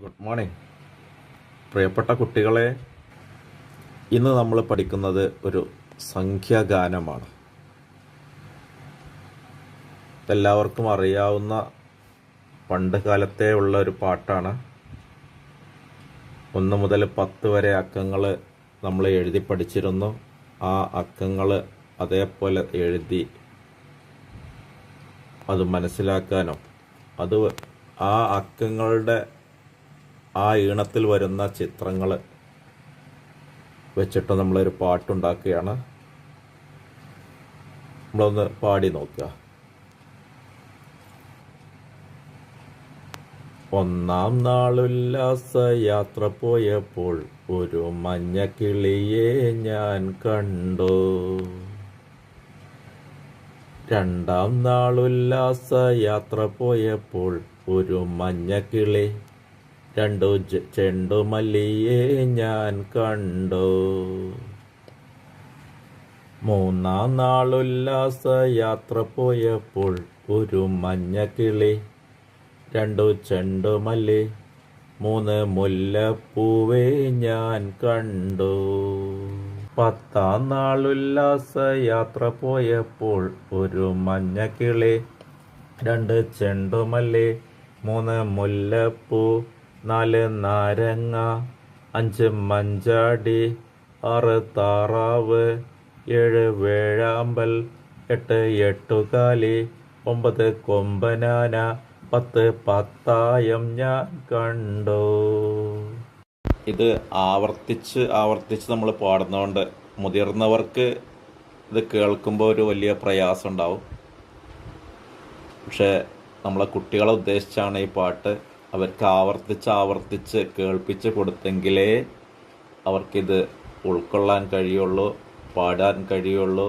Good morning പ്രിയപ്പെട്ട കുട്ടികളെ. ഇന്ന് നമ്മൾ പഠിക്കുന്നത് ഒരു സംഖ്യാഗാനമാണ്. എല്ലാവർക്കും അറിയാവുന്ന പണ്ട് കാലത്തെ ഉള്ള ഒരു പാട്ടാണ്. 1 മുതൽ 10 വരെ അക്കങ്ങൾ നമ്മൾ എഴുതി പഠിച്ചിരുന്നു. ആ അക്കങ്ങൾ അതേപോലെ എഴുതി അത് മനസ്സിലാക്കാനും ആ അക്കങ്ങളുടെ ആ ഈണത്തിൽ വരുന്ന ചിത്രങ്ങൾ വെച്ചിട്ട് നമ്മളൊരു പാട്ടുണ്ടാക്കുകയാണ്. നമ്മളൊന്ന് പാടി നോക്കുക. 1-ാം നാളുല്ലാസ യാത്ര പോയപ്പോൾ ഒരു മഞ്ഞക്കിളിയെ ഞാൻ കണ്ടു. 2-ാം നാളുല്ലാസ യാത്ര പോയപ്പോൾ ഒരു മഞ്ഞക്കിളി 2 ചെണ്ടുമല്ലിയെ ഞാൻ കണ്ടു. 3-ാം നാളുല്ലാസ യാത്ര പോയപ്പോൾ ഒരു മഞ്ഞക്കിളി 2 ചെണ്ടുമല്ലി 3 മുല്ലപ്പൂവേ ഞാൻ കണ്ടു. 10-ാം നാളുല്ലാസ യാത്ര പോയപ്പോൾ ഒരു മഞ്ഞക്കിളി 2 ചെണ്ടുമല്ലി 3 മുല്ലപ്പൂ 4 നാരങ്ങ 5 മഞ്ചാടി 6 താറാവ് 7 വേഴാമ്പൽ 8 എട്ടുകാലി 9 കൊമ്പനാന 10 പത്തായം ഞാൻ കണ്ടു. ഇത് ആവർത്തിച്ച് നമ്മൾ പാടുന്നതുകൊണ്ട് മുതിർന്നവർക്ക് ഇത് കേൾക്കുമ്പോൾ ഒരു വലിയ പ്രയാസം ഉണ്ടാവും. പക്ഷേ നമ്മളെ കുട്ടികളെ ഉദ്ദേശിച്ചാണ് ഈ പാട്ട്. അവർക്ക് ആവർത്തിച്ച് കേൾപ്പിച്ച് കൊടുത്തെങ്കിലേ അവർക്കിത് ഉൾക്കൊള്ളാൻ കഴിയുള്ളൂ, പാടാൻ കഴിയുള്ളൂ.